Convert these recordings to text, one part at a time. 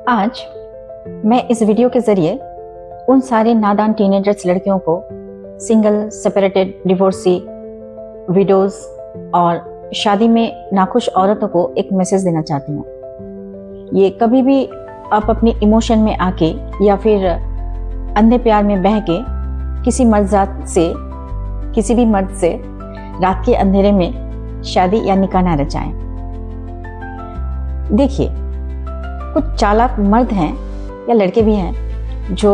आज मैं इस वीडियो के ज़रिए उन सारे नादान टीनेजर्स लड़कियों को, सिंगल, सेपरेटेड, डिवोर्सी, विडोज और शादी में नाखुश औरतों को एक मैसेज देना चाहती हूँ। ये कभी भी आप अपनी इमोशन में आके या फिर अंधे प्यार में बह के किसी किसी भी मर्द से रात के अंधेरे में शादी या निकाह ना रचाएं। देखिए, कुछ चालाक मर्द हैं या लड़के भी हैं जो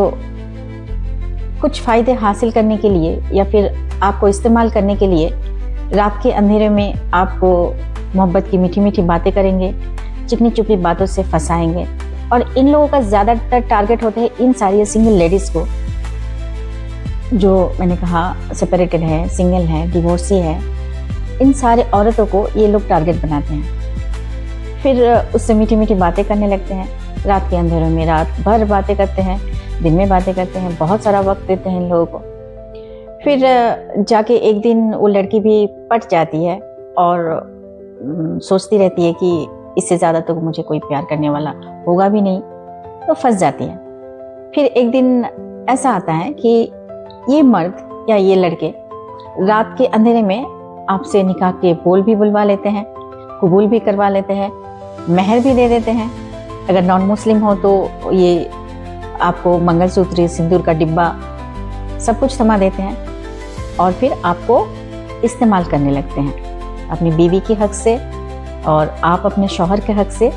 कुछ फायदे हासिल करने के लिए या फिर आपको इस्तेमाल करने के लिए रात के अंधेरे में आपको मोहब्बत की मीठी मीठी बातें करेंगे, चिकनी चुपड़ी बातों से फंसाएंगे। और इन लोगों का ज़्यादातर टारगेट होता है इन सारी सिंगल लेडीज़ को, जो मैंने कहा सेपरेटेड है, सिंगल है, डिवोर्सी है। इन सारे औरतों को ये लोग टारगेट बनाते हैं। फिर उससे मीठी मीठी बातें करने लगते हैं। रात के अंधेरों में रात भर बातें करते हैं, दिन में बातें करते हैं, बहुत सारा वक्त देते हैं इन लोगों को। फिर जाके एक दिन वो लड़की भी पट जाती है और सोचती रहती है कि इससे ज़्यादा तो मुझे कोई प्यार करने वाला होगा भी नहीं, तो फंस जाती है। फिर एक दिन ऐसा आता है कि ये मर्द या ये लड़के रात के अंधेरे में आपसे निकाह के बोल भी बुलवा लेते हैं, कबूल भी करवा लेते हैं, महर भी दे देते हैं। अगर नॉन मुस्लिम हो तो ये आपको मंगलसूत्र, सिंदूर का डिब्बा सब कुछ थमा देते हैं और फिर आपको इस्तेमाल करने लगते हैं अपनी बीवी के हक से, और आप अपने शौहर के हक से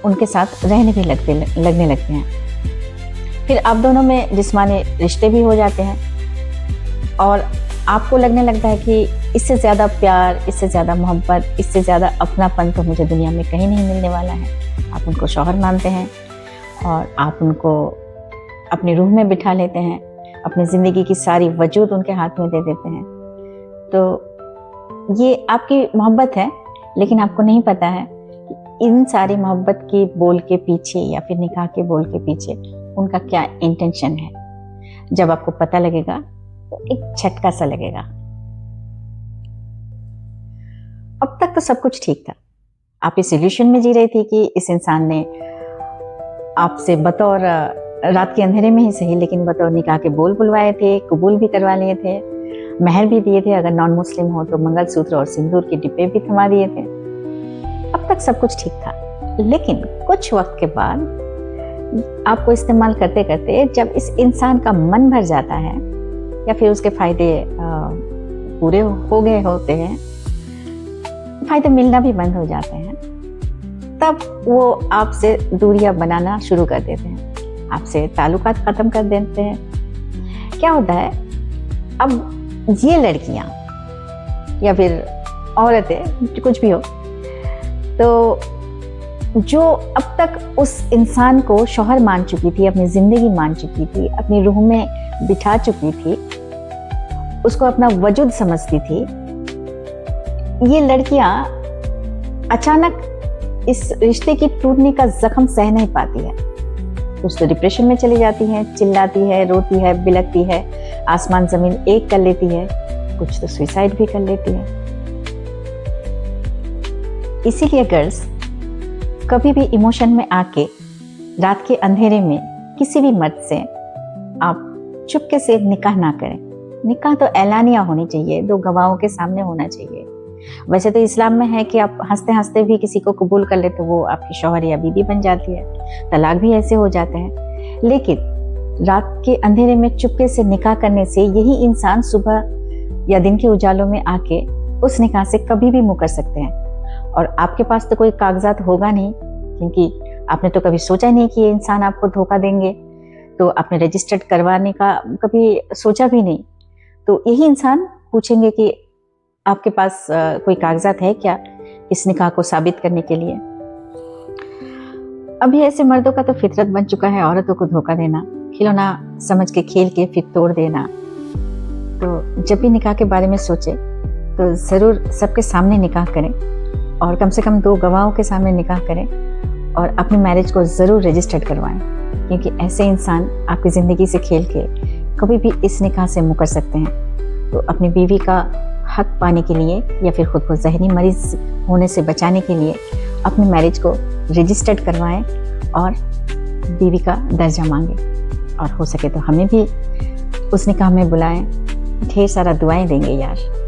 उनके साथ रहने भी लगने लगते हैं। फिर आप दोनों में जिस्मानी रिश्ते भी हो जाते हैं और आपको लगने लगता है कि इससे ज़्यादा प्यार, इससे ज़्यादा मोहब्बत, इससे ज़्यादा अपनापन तो मुझे दुनिया में कहीं नहीं मिलने वाला है। आप उनको शौहर मानते हैं और आप उनको अपने रूह में बिठा लेते हैं, अपनी ज़िंदगी की सारी वजूद उनके हाथ में दे देते हैं। तो ये आपकी मोहब्बत है, लेकिन आपको नहीं पता है कि इन सारी मोहब्बत की बोल के पीछे या फिर निकाह के बोल के पीछे उनका क्या इंटेंशन है। जब आपको पता लगेगा तो एक झटका सा लगेगा। अब तक तो सब कुछ ठीक था, आप इस इल्यूशन में जी रही थी कि इस इंसान ने आपसे बतौर रात के अंधेरे में ही सही, लेकिन बतौर निकाह के बोल बुलवाए थे, कबूल भी करवा लिए थे, महर भी दिए थे, अगर नॉन मुस्लिम हो तो मंगलसूत्र और सिंदूर के डिब्बे भी थमा दिए थे। अब तक सब कुछ ठीक था, लेकिन कुछ वक्त के बाद आपको इस्तेमाल करते करते जब इस इंसान का मन भर जाता है या फिर उसके फायदे पूरे हो गए होते हैं, फायदे मिलना भी बंद हो जाते हैं, तब वो आपसे दूरियां बनाना शुरू कर देते हैं, आपसे ताल्लुकात ख़त्म कर देते हैं। क्या होता है, अब ये लड़कियां या फिर औरतें, कुछ भी हो, तो जो अब तक उस इंसान को शौहर मान चुकी थी, अपनी ज़िंदगी मान चुकी थी, अपनी रूह में बिठा चुकी थी, उसको अपना वजूद समझती थी, ये लड़कियां अचानक इस रिश्ते की टूटने का जख्म सह नहीं पाती है। कुछ तो डिप्रेशन में चली जाती है, चिल्लाती है, रोती है, बिलकती है, आसमान जमीन एक कर लेती है, कुछ तो सुसाइड भी कर लेती है। इसीलिए गर्ल्स, कभी भी इमोशन में आके रात के अंधेरे में किसी भी मर्द से आप चुपके से निकाह ना करें। निकाह तो ऐलानिया होनी चाहिए, दो गवाहों के सामने होना चाहिए। वैसे तो इस्लाम में है कि आप हंसते हंसते भी किसी को कबूल कर ले तो वो आपकी शौहर या बीवी बन जाती है, तलाक भी ऐसे हो जाते हैं। लेकिन रात के अंधेरे में चुपके से निकाह करने से यही इंसान सुबह या दिन के उजालों में आके उस निकाह से कभी भी मुकर सकते हैं। और आपके पास तो कोई कागजात होगा नहीं, क्योंकि आपने तो कभी सोचा नहीं कि ये इंसान आपको धोखा देंगे, तो आपने रजिस्टर्ड करवाने का कभी सोचा भी नहीं। तो यही इंसान पूछेंगे कि आपके पास कोई कागजात है क्या इस निकाह को साबित करने के लिए। अभी ऐसे मर्दों का तो फितरत बन चुका है औरतों को धोखा देना, खिलौना समझ के खेल के फिर तोड़ देना। तो जब भी निकाह के बारे में सोचे तो ज़रूर सबके सामने निकाह करें, और कम से कम दो गवाहों के सामने निकाह करें, और अपनी मैरिज को ज़रूर रजिस्टर्ड करवाएं, क्योंकि ऐसे इंसान आपकी ज़िंदगी से खेल के कभी भी इस निकाह से मुकर सकते हैं। तो अपनी बीवी का हक पाने के लिए या फिर खुद को जहनी मरीज होने से बचाने के लिए अपनी मैरिज को रजिस्टर्ड करवाएं और बीवी का दर्जा मांगे और हो सके तो हमें भी उस निकाह में बुलाएं। ढेर सारा दुआएं देंगे यार।